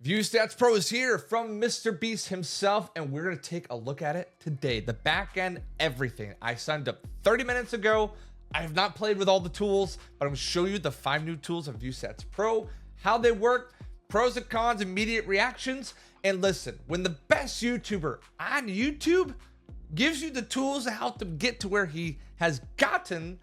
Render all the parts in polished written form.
ViewStats Pro is here from Mr. Beast himself, and we're going to take a look at it today. The back end, everything. I signed up 30 minutes ago. I have not played with all the tools, but I'm going to show you the 5 new tools of ViewStats Pro, how they work, pros and cons, immediate reactions. And listen, when the best YouTuber on YouTube gives you the tools to help them get to where he has gotten,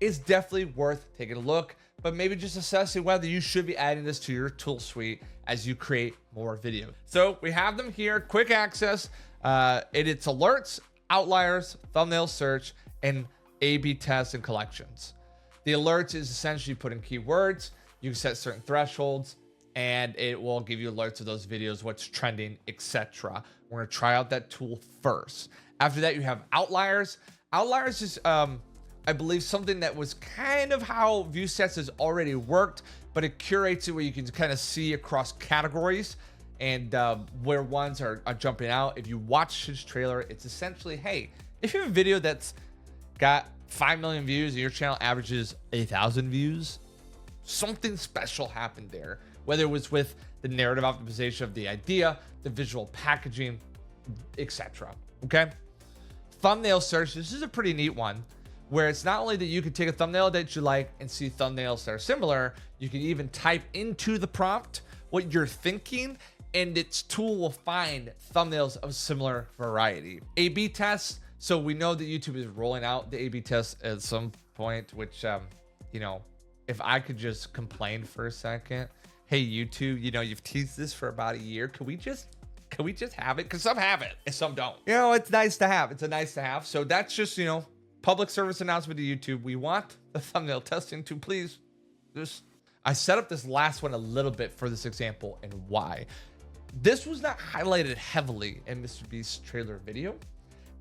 it's definitely worth taking a look, but maybe just assessing whether you should be adding this to your tool suite as you create more videos. So we have them here, quick access. It's alerts, outliers, thumbnail search, and A/B tests and collections. The alerts is essentially putting keywords. You can set certain thresholds, and it will give you alerts of those videos, what's trending, etc. We're gonna try out that tool first. After that, you have outliers. Outliers is, I believe, something that was kind of how ViewStats has already worked, but it curates it where you can kind of see across categories and where ones are jumping out. If you watch his trailer, it's essentially, hey, if you have a video that's got 5 million views and your channel averages 1,000 views, something special happened there, whether it was with the narrative optimization of the idea, the visual packaging, etc. Okay. Thumbnail search. This is a pretty neat one, where it's not only that you can take a thumbnail that you like and see thumbnails that are similar, you can even type into the prompt what you're thinking, and its tool will find thumbnails of similar variety. A/B tests. So we know that YouTube is rolling out the A/B test at some point, which, you know, if I could just complain for a second, hey, YouTube, you know, you've teased this for about a year. Can we just have it? Because some have it and some don't. You know, it's nice to have. It's a nice to have. So that's just, you know, public service announcement to YouTube. We want the thumbnail testing to please just. I set up this last one a little bit for this example and why. This was not highlighted heavily in Mr. Beast's trailer video.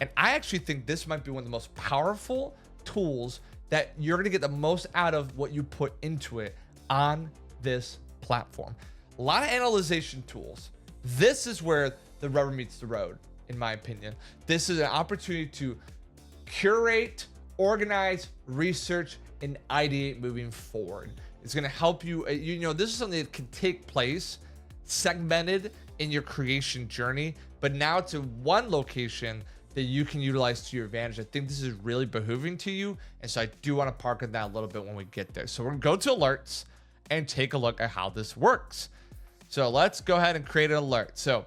And I actually think this might be one of the most powerful tools that you're going to get the most out of what you put into it on this platform. A lot of analyzation tools. This is where the rubber meets the road, in my opinion. This is an opportunity to curate, organize, research, and ideate moving forward. It's going to help you. You know, this is something that can take place segmented in your creation journey, but now it's in one location that you can utilize to your advantage. I think this is really behooving to you, and so I do want to park on that a little bit when we get there. So we're gonna go to alerts and take a look at how this works. So let's go ahead and create an alert. So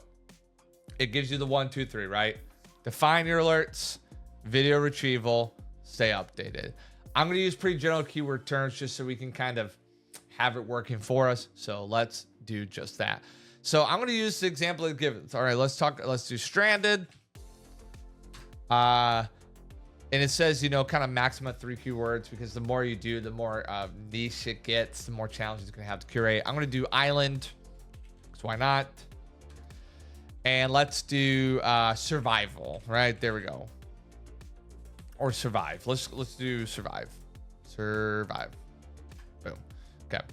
it gives you the 1, 2, 3, right? Define your alerts, video retrieval, stay updated. I'm gonna use pretty general keyword terms just so we can kind of have it working for us. So let's do just that. So I'm gonna use the example it gives. All right, let's do stranded. And it says, you know, kind of maximum 3 keywords, because the more you do, the more niche it gets, the more challenges you're gonna have to curate. I'm gonna do island, because why not? And let's do survival, right? There we go. Or survive. Let's do survive. Survive. Boom. Okay.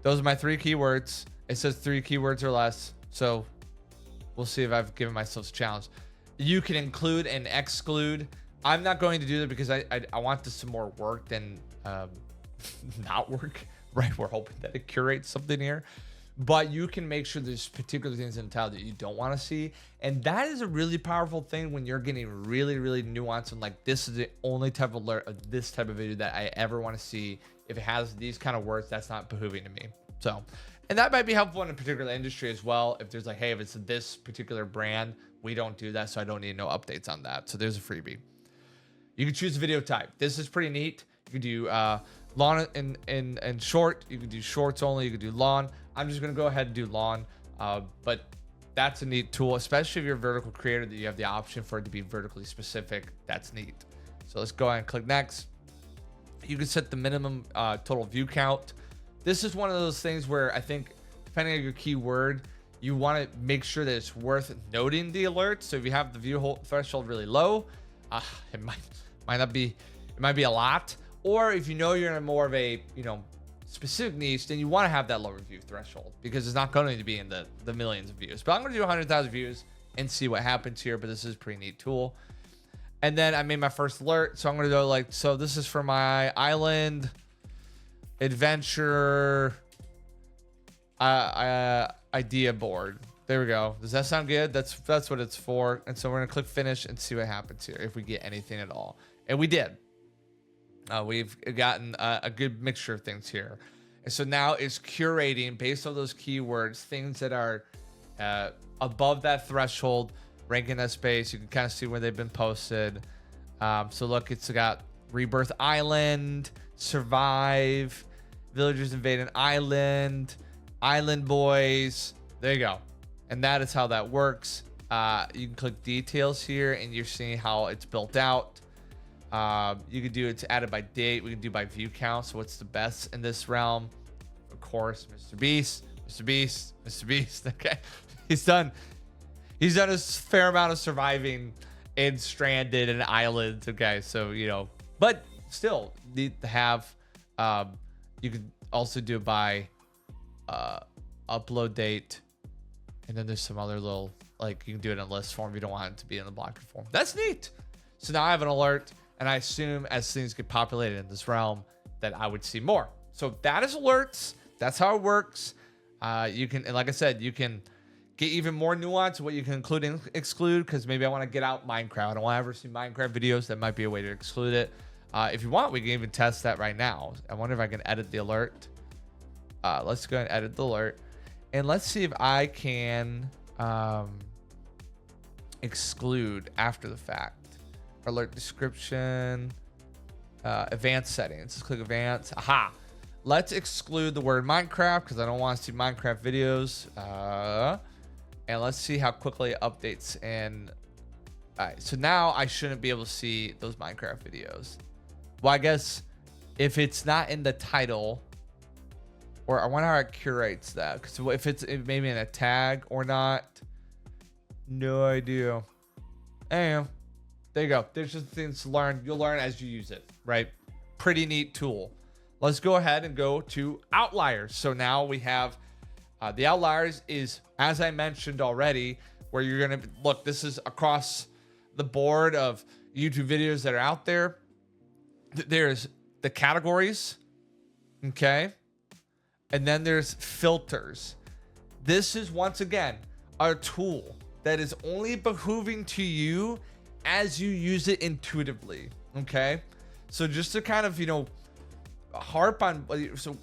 Those are my 3 keywords. It says 3 keywords or less. So we'll see if I've given myself a challenge. You can include and exclude. I'm not going to do that because I want this some more work than not work, right? We're hoping that it curates something here, but you can make sure there's particular things in the title that you don't want to see. And that is a really powerful thing when you're getting really, really nuanced and like, this is the only type of alert of this type of video that I ever want to see. If it has these kind of words, that's not behooving to me. So, and that might be helpful in a particular industry as well. If there's like, hey, if it's this particular brand, we don't do that, so I don't need no updates on that. So there's a freebie. You can choose a video type. This is pretty neat. You can do long and short. You can do shorts only. You can do long. I'm just gonna go ahead and do long, but that's a neat tool, especially if you're a vertical creator, that you have the option for it to be vertically specific. That's neat. So let's go ahead and click next. You can set the minimum total view count. This is one of those things where I think, depending on your keyword, you want to make sure that it's worth noting the alert. So if you have the view threshold really low, it might not be, it might be a lot. Or if you know you're in more of a, you know, specific niche, then you want to have that lower view threshold, because it's not going to be in the millions of views. But I'm going to do 100,000 views and see what happens here. But this is a pretty neat tool. And then I made my first alert. So I'm going to go like, so this is for my island adventure idea board. There we go. Does that sound good? That's what it's for. And so we're gonna click finish and see what happens here, if we get anything at all. And we did. We've gotten a good mixture of things here. And so now it's curating based on those keywords, things that are above that threshold, ranking that space. You can kind of see where they've been posted. So look, it's got Rebirth Island, Survive, Villagers Invade an Island, Island Boys. There you go. And that is how that works. You can click details here and you're seeing how it's built out. You can do it's added by date. We can do by view count. So what's the best in this realm? Of course, Mr. Beast, Mr. Beast, Mr. Beast. Okay, he's done a fair amount of surviving in Stranded and Islands. Okay, so you know, but still need to have. You could also do it by upload date, and then there's some other little, like, you can do it in a list form if you don't want it to be in the blocker form. That's neat. So now I have an alert, and I assume as things get populated in this realm that I would see more. So that is alerts. That's how it works. You can, and like I said, you can get even more nuance of what you can include and exclude, because maybe I want to get out Minecraft. I don't want to ever see Minecraft videos. That might be a way to exclude it. If you want, we can even test that right now. I wonder if I can edit the alert. Let's go and edit the alert. And let's see if I can exclude after the fact. Alert description, advanced settings. Let's click advanced. Aha. Let's exclude the word Minecraft because I don't want to see Minecraft videos. And let's see how quickly it updates. And all right, so now I shouldn't be able to see those Minecraft videos. Well, I guess if it's not in the title, or I wonder how it curates that. Because if it's maybe in a tag or not, no idea. Anyway, there you go. There's just things to learn. You'll learn as you use it, right? Pretty neat tool. Let's go ahead and go to Outliers. So now we have the Outliers is, as I mentioned already, where you're going to look, this is across the board of YouTube videos that are out there. There's the categories, okay? And then there's filters. This is, once again, a tool that is only behooving to you as you use it intuitively, okay? So just to kind of, you know, harp on, so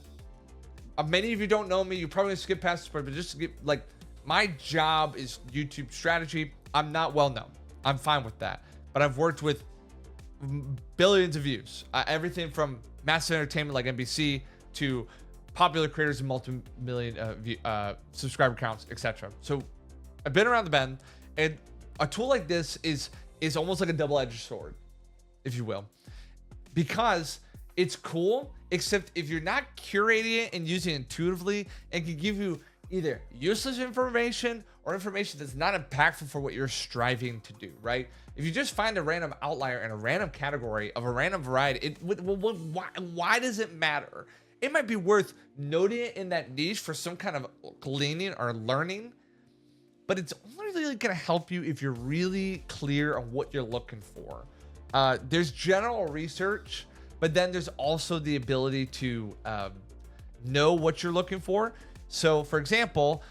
many of you don't know me, you probably skip past this part, but just to get, like, my job is YouTube strategy. I'm not well known. I'm fine with that. But I've worked with billions of views, everything from massive entertainment like NBC to popular creators and multi-million subscriber counts, etc. So I've been around the bend, and a tool like this is almost like a double-edged sword, if you will, because it's cool, except if you're not curating it and using it intuitively, it can give you either useless information or information that's not impactful for what you're striving to do, right? If you just find a random outlier in a random category of a random variety, why does it matter? It might be worth noting it in that niche for some kind of gleaning or learning, but it's only really going to help you if you're really clear on what you're looking for. There's general research, but then there's also the ability to know what you're looking for. So, for example,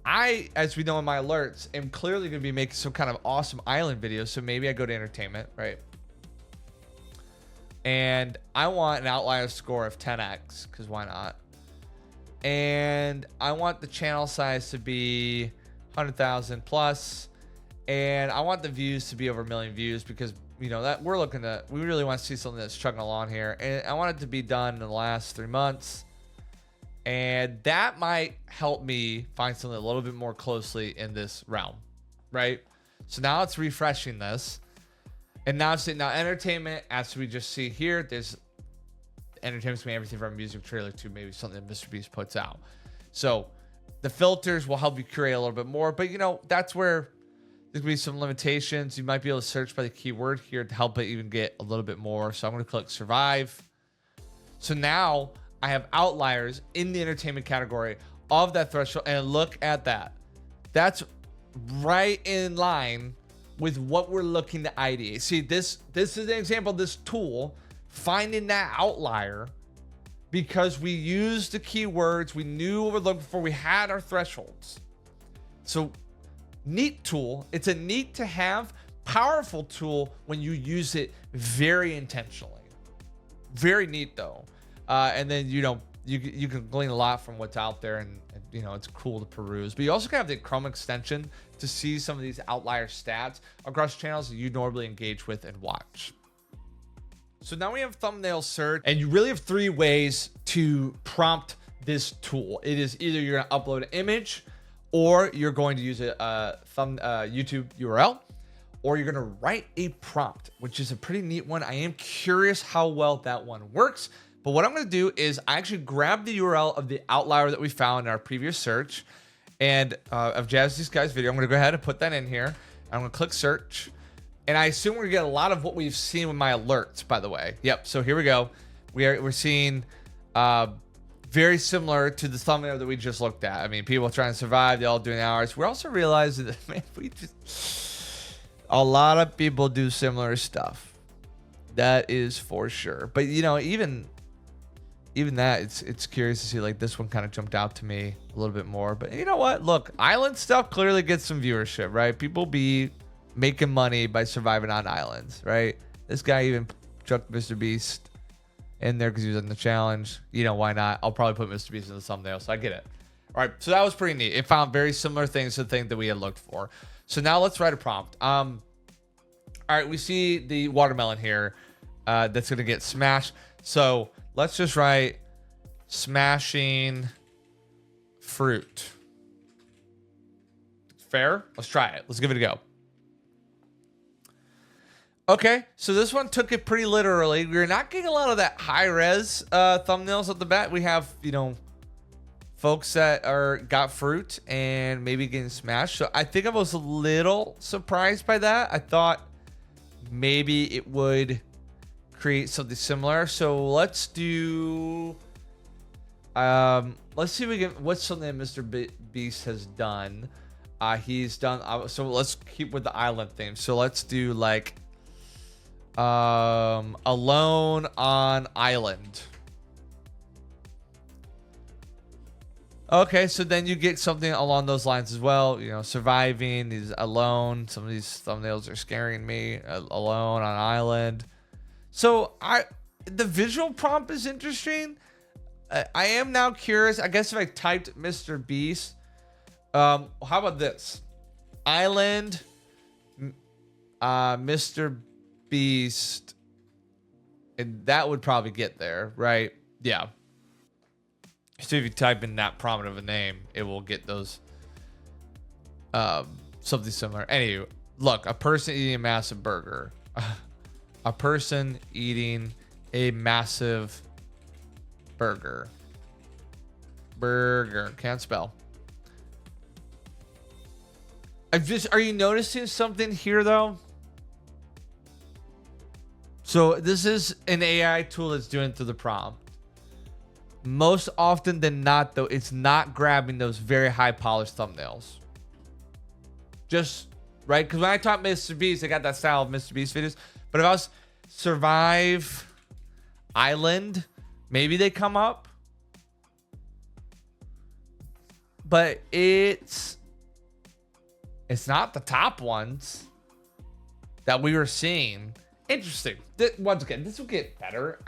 I, as we know in my alerts, am clearly going to be making some kind of awesome island videos. So maybe I go to entertainment, right? And I want an outlier score of 10x, because why not? And I want the channel size to be 100,000 plus. And I want the views to be over 1 million views, because, you know, that we're looking to, we really want to see something that's chugging along here. And I want it to be done in the last 3 months. And that might help me find something a little bit more closely in this realm, right? So now it's refreshing this. And now it's now entertainment, as we just see here, there's entertainment's gonna be everything from a music trailer to maybe something that Mr. Beast puts out. So the filters will help you curate a little bit more, but you know, that's where there's gonna be some limitations. You might be able to search by the keyword here to help it even get a little bit more. So I'm gonna click survive. So now I have outliers in the entertainment category of that threshold, and look at that. That's right in line with what we're looking to ideate. See, this is an example of this tool finding that outlier because we used the keywords, we knew what we're looking for, we had our thresholds, So neat tool. It's a neat to have, powerful tool when you use it very intentionally. Very neat though. And then, you know, you can glean a lot from what's out there, and you know, it's cool to peruse. But you also can have the Chrome extension to see some of these outlier stats across channels that you normally engage with and watch. So now we have thumbnail search, and you really have 3 ways to prompt this tool. It is either you're gonna upload an image, or you're going to use a YouTube URL, or you're gonna write a prompt, which is a pretty neat one. I am curious how well that one works. But what I'm gonna do is I actually grab the URL of the outlier that we found in our previous search, and of Jazzy's guy's video. I'm gonna go ahead and put that in here. I'm gonna click search, and I assume we're gonna get a lot of what we've seen with my alerts, by the way. Yep, so here we go. We're seeing very similar to the thumbnail that we just looked at. I mean, people trying to survive, they all doing hours. We're also realizing that, man, a lot of people do similar stuff. That is for sure. But you know, even that, it's curious to see, like, this one kind of jumped out to me a little bit more. But you know what? Look, island stuff clearly gets some viewership, right? People be making money by surviving on islands, right? This guy even chucked Mr. Beast in there because he was in the challenge. You know, why not? I'll probably put Mr. Beast in the thumbnail, so I get it. All right, so that was pretty neat. It found very similar things to the thing that we had looked for. So now let's write a prompt. All right, we see the watermelon here that's gonna get smashed. So let's just write smashing fruit. Fair? Let's try it. Let's give it a go. Okay, so this one took it pretty literally. We're not getting a lot of that high res thumbnails at the bat. We have, you know, folks that got fruit and maybe getting smashed. So I think I was a little surprised by that. I thought maybe it would create something similar. So let's do let's see if we can, what's something that Mr. Beast has done. He's done, so let's keep with the island theme. So let's do like alone on island. Okay, so then you get something along those lines as well. You know, surviving, is alone. Some of these thumbnails are scaring me. Alone on island. So the visual prompt is interesting. I am now curious. I guess if I typed Mr. Beast, how about this? Island, Mr. Beast, and that would probably get there, right? Yeah. So if you type in that prompt of a name, it will get those something similar. Anyway, look, a person eating a massive burger. A person eating a massive burger. Burger. Can't spell. Are you noticing something here though? So this is an AI tool that's doing through the prompt. Most often than not, though, it's not grabbing those very high polished thumbnails. Just right, because when I taught Mr. Beast, I got that style of Mr. Beast videos. But if I was survive island, maybe they come up. But it's not the top ones that we were seeing. Interesting. Once again, this will get better.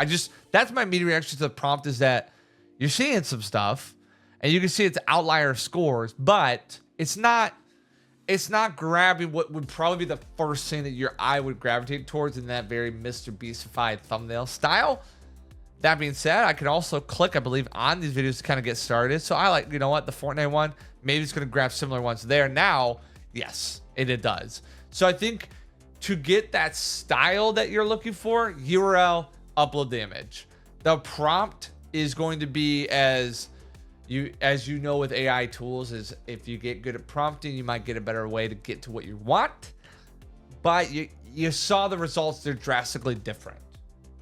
That's my immediate reaction to the prompt, is that you're seeing some stuff and you can see it's outlier scores, but it's not grabbing what would probably be the first thing that your eye would gravitate towards in that very Mr. Beastified thumbnail style. That being said, I can also click, I believe, on these videos to kind of get started. So I like, you know what, the Fortnite one, maybe it's going to grab similar ones there. Now, yes, it does. So I think to get that style that you're looking for, URL, upload the image. The prompt is going to be, as you know with AI tools, is if you get good at prompting, you might get a better way to get to what you want. But you saw the results, they're drastically different.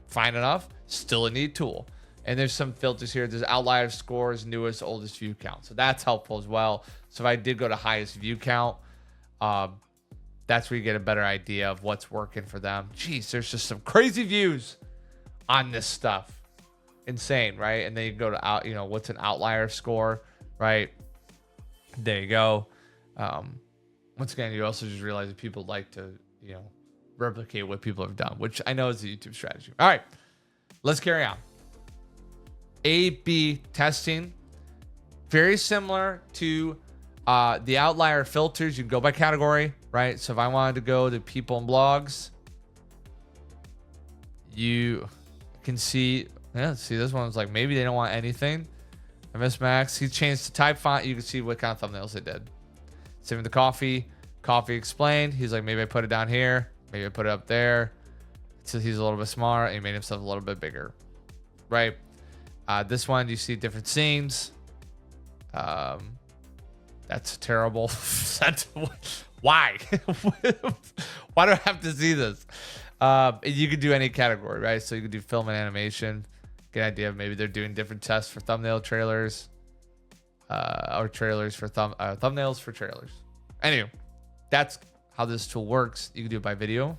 Fine enough, still a neat tool. And there's some filters here. There's outlier scores, newest, oldest view count. So that's helpful as well. So if I did go to highest view count, that's where you get a better idea of what's working for them. Jeez, there's just some crazy views on this stuff. Insane, right? And then you go to what's an outlier score, right? There you go. Once again, you also just realize that people like to, replicate what people have done, which I know is the YouTube strategy. All right, let's carry on. A/B testing, very similar to the outlier filters. You can go by category, right? So if I wanted to go to people and blogs, you can see, see this one's like maybe they don't want anything. MS Max, he changed the type font. You can see what kind of thumbnails they did. Same with the coffee explained. He's like, maybe I put it down here, maybe I put it up there. So he's a little bit smaller and he made himself a little bit bigger, right? This one, you see different scenes. That's terrible. Why? Why do I have to see this? You could do any category, right? So you could do film and animation. Get an idea of maybe they're doing different tests for thumbnail trailers, or trailers for thumbnails for trailers. Anyway, that's how this tool works. You can do it by video.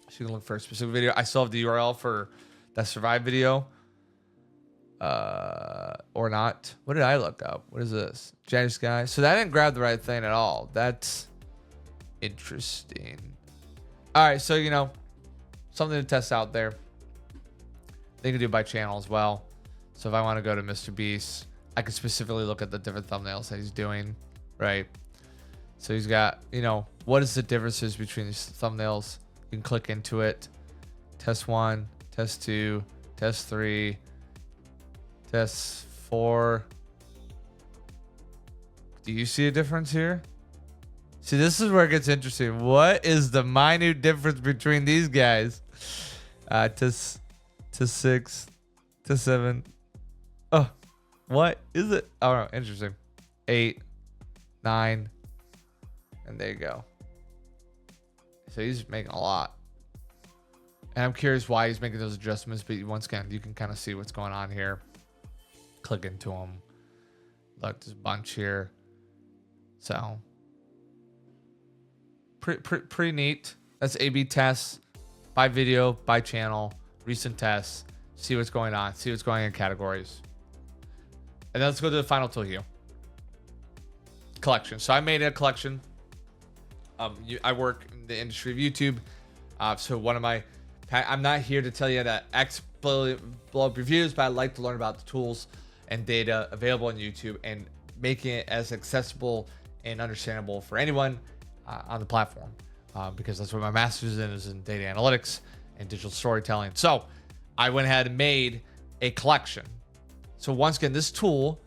So you can look for a specific video. I still have the URL for that survive video. Or not. What did I look up? What is this? Janice guy. So that didn't grab the right thing at all. That's interesting. All right. So, something to test out there. They can do it by channel as well. So if I want to go to Mr. Beast, I can specifically look at the different thumbnails that he's doing, right? So he's got, what is the differences between these thumbnails? You can click into it. Test 1, test 2, test 3, test 4. Do you see a difference here? See, this is where it gets interesting. What is the minute difference between these guys? Test 6, test 7. Oh, what is it? Oh, no, interesting. 8, 9, and there you go. So he's making a lot. And I'm curious why he's making those adjustments, but once again, you can kind of see what's going on here. Click into them. Look, there's a bunch here. So pretty neat. That's A/B tests by video, by channel, recent tests. See what's going on. See what's going on in categories. And then let's go to the final tool here. Collection. So I made a collection. I work in the industry of YouTube. So I'm not here to tell you that blow up reviews, but I like to learn about the tools and data available on YouTube and making it as accessible and understandable for anyone on the platform, because that's what my master's in, is in data analytics and digital storytelling. So I went ahead and made a collection. So once again, this tool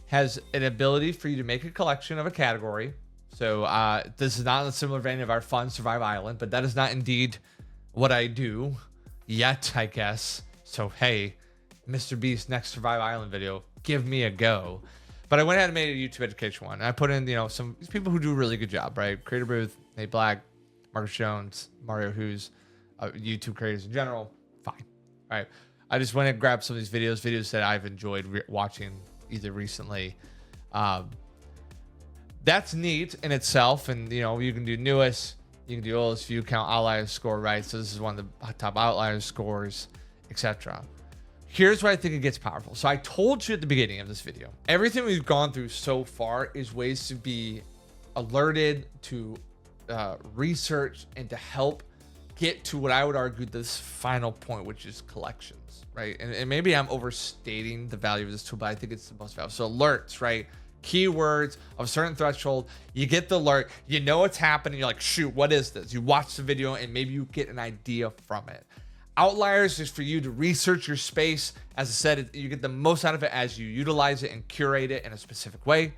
has an ability for you to make a collection of a category. So this is not in a similar vein of our fun Survive Island, but that is not indeed what I do yet, I guess. So hey, Mr. Beast next Survive Island video, give me a go. But I went ahead and made a YouTube education one. I put in, some people who do a really good job, right? Creator Booth, Nate Black, Marcus Jones, Mario Who's, YouTube creators in general. Fine. All right. I just went and grabbed some of these videos that I've enjoyed watching either recently. That's neat in itself. And, you can do newest, you can do oldest, view count, outlier score, right? So this is one of the top outlier scores, etc. Here's where I think it gets powerful. So I told you at the beginning of this video, everything we've gone through so far is ways to be alerted, to research, and to help get to what I would argue this final point, which is collections, right? And maybe I'm overstating the value of this tool, but I think it's the most valuable. So alerts, right? Keywords of a certain threshold, you get the alert, you know what's happening, you're like, shoot, what is this? You watch the video and maybe you get an idea from it. Outliers is for you to research your space. As I said, you get the most out of it as you utilize it and curate it in a specific way.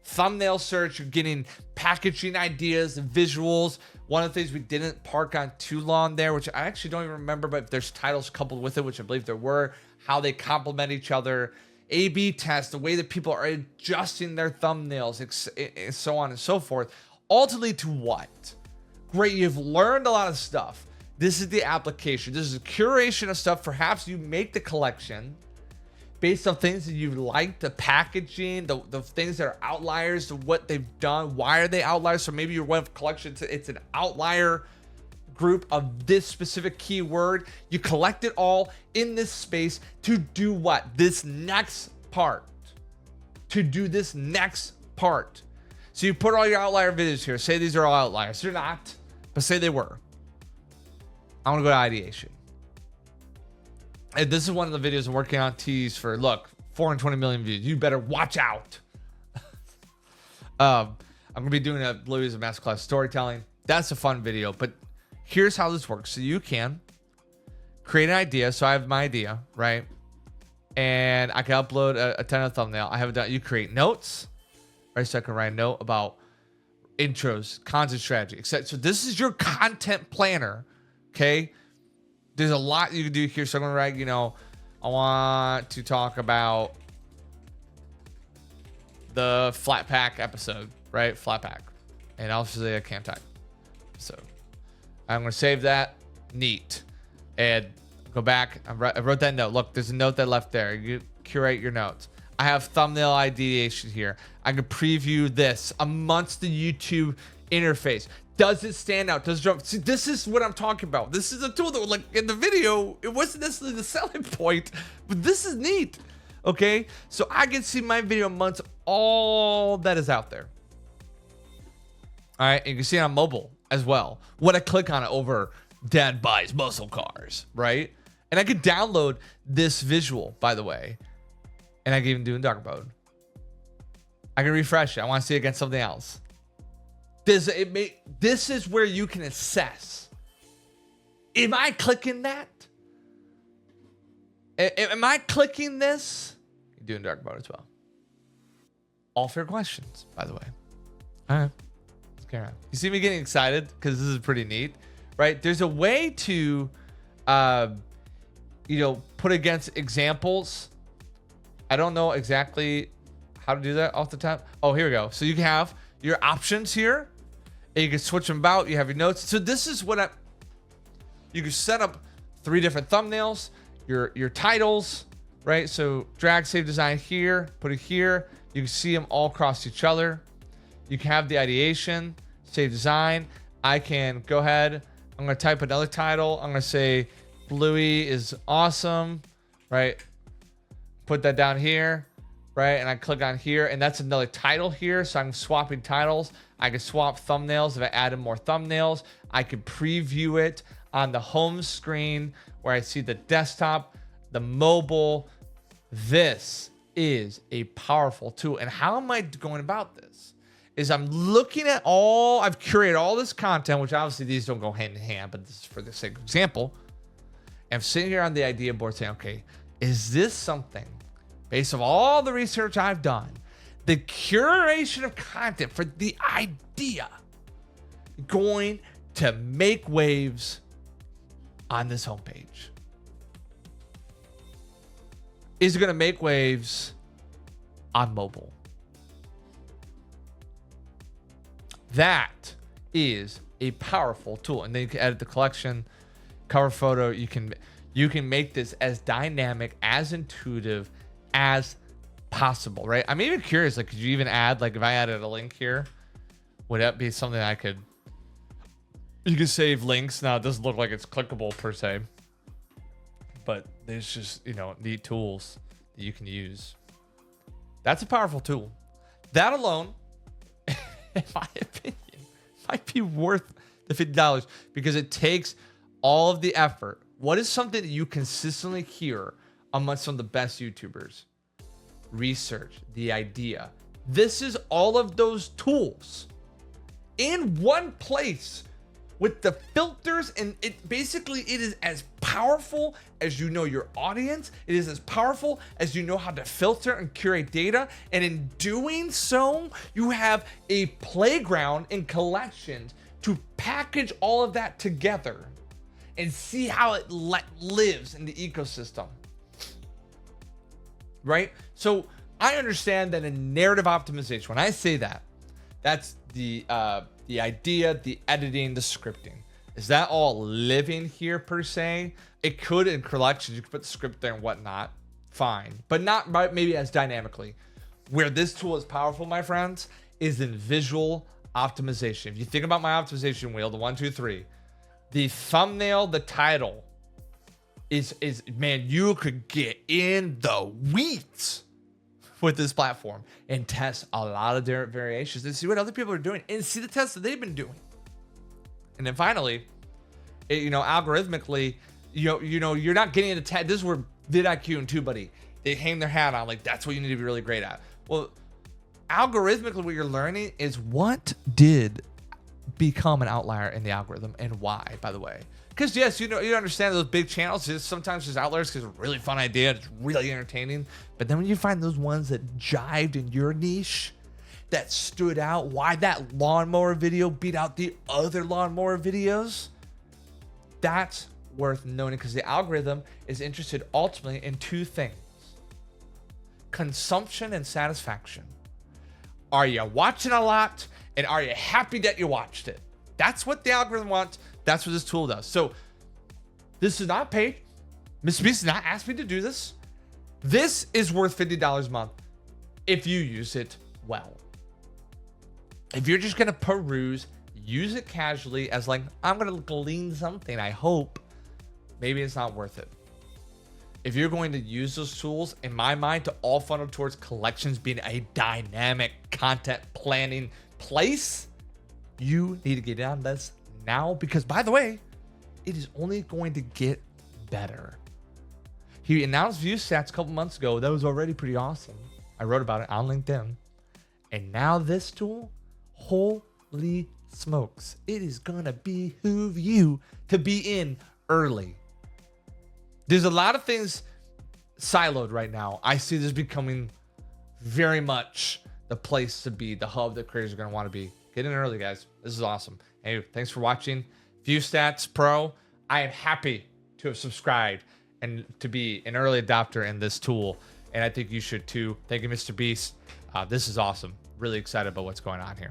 Thumbnail search, you're getting packaging ideas and visuals. One of the things we didn't park on too long there, which I actually don't even remember, but if there's titles coupled with it, which I believe there were, how they complement each other. A/B test, the way that people are adjusting their thumbnails, and so on and so forth. Ultimately to what? Great, you've learned a lot of stuff. This is the application. This is a curation of stuff. Perhaps you make the collection based on things that you like, the packaging, the things that are outliers, what they've done, why are they outliers? So maybe your web collection, it's an outlier group of this specific keyword. You collect it all in this space to do what? This next part. To do this next part. So you put all your outlier videos here. Say these are all outliers. They're not, but say they were. I want to go to ideation. And this is one of the videos I'm working on. Tease for, look, 420 million views. You better watch out. I'm going to be doing a Louis of Masterclass storytelling. That's a fun video, but here's how this works. So you can create an idea. So I have my idea, right? And I can upload a tentative thumbnail. I haven't done. You create notes, right? So I can write a note about intros, content strategy, etc. So this is your content planner, okay? There's a lot you can do here. So I'm gonna write, you know, I want to talk about the flat pack episode, right? Flat pack, and I'll say a camp type. So I'm gonna save that. Neat. And go back. I wrote that note. Look, there's a note that left there. You curate your notes. I have thumbnail ideation here. I can preview this amongst the YouTube interface. Does it stand out? Does it jump? See, this is what I'm talking about. This is a tool that, like in the video, it wasn't necessarily the selling point, but this is neat. Okay, so I can see my video amongst all that is out there. All right, and you can see it on mobile as well. When I click on it over Dad buys muscle cars, right? And I could download this visual, by the way, and I can even do it in dark mode. I can refresh it. I want to see it against something else. This is where you can assess. Am I clicking that? Am I clicking this? You do in dark mode as well. All fair questions, by the way. All right, let's carry on. You see me getting excited because this is pretty neat, right? There's a way to, you know, put against examples. I don't know exactly how to do that off the top. Oh, here we go. So you can have your options here, and you can switch them about. You have your notes. So this is what you can set up 3 different thumbnails, your titles, right? So drag, save design here, put it here. You can see them all across each other. You can have the ideation, save design. I can go ahead. I'm going to type another title. I'm going to say Bluey is awesome, right? Put that down here, right? And I click on here, and that's another title here. So I'm swapping titles. I can swap thumbnails if I added more thumbnails. I could preview it on the home screen where I see the desktop, the mobile. This is a powerful tool. And how am I going about this? Is I'm looking at I've curated all this content, which obviously these don't go hand in hand, but this is for the sake of example. And I'm sitting here on the idea board saying, okay, is this something, based on all the research I've done, the curation of content for the idea, going to make waves on this homepage? Is it going to make waves on mobile? That is a powerful tool. And then you can edit the collection, cover photo. You can make this as dynamic, as intuitive as possible, right? I'm even curious, like, could you even add, like, if I added a link here, would that be something I could, you could save links. Now it doesn't look like it's clickable per se, but there's just, you know, neat tools that you can use. That's a powerful tool. That alone, in my opinion, might be worth the $50 because it takes all of the effort. What is something that you consistently hear amongst some of the best YouTubers? Research, the idea. This is all of those tools in one place with the filters, and it is as powerful as you know your audience. It is as powerful as you know how to filter and curate data. And in doing so, you have a playground in collections to package all of that together and see how it lives in the ecosystem. Right? So I understand that in narrative optimization, when I say that, that's the idea, the editing, the scripting. Is that all living here per se? It could in collections. You could put the script there and whatnot. Fine. But not maybe as dynamically. Where this tool is powerful, my friends, is in visual optimization. If you think about my optimization wheel, the 1, 2, 3, the thumbnail, the title is man, you could get in the weeds with this platform and test a lot of different variations and see what other people are doing and see the tests that they've been doing. And then finally, algorithmically, you're not getting into test. This is where vidIQ and TubeBuddy, they hang their hat on, like, that's what you need to be really great at. Well, algorithmically, what you're learning is what did become an outlier in the algorithm and why, by the way. Because yes, you understand those big channels, sometimes there's outliers because it's a really fun idea, it's really entertaining. But then when you find those ones that jived in your niche, that stood out, why that lawnmower video beat out the other lawnmower videos, that's worth knowing, because the algorithm is interested ultimately in two things: consumption and satisfaction. Are you watching a lot, and are you happy that you watched it? That's what the algorithm wants. That's what this tool does. So this is not paid. Mr. Beast did not ask me to do this. This is worth $50 a month if you use it well. If you're just going to peruse, use it casually as like, I'm going to glean something, I hope, maybe it's not worth it. If you're going to use those tools, in my mind, to all funnel towards collections being a dynamic content planning place, you need to get on this now, because, by the way, it is only going to get better. He announced ViewStats a couple months ago. That was already pretty awesome. I wrote about it on LinkedIn. And now this tool, holy smokes, it is going to behoove you to be in early. There's a lot of things siloed right now. I see this becoming very much the place to be, the hub that creators are going to want to be. Get in early, guys. This is awesome. Hey, thanks for watching ViewStats Pro. I am happy to have subscribed and to be an early adopter in this tool, and I think you should too. Thank you, Mr. Beast. This is awesome. Really excited about what's going on here.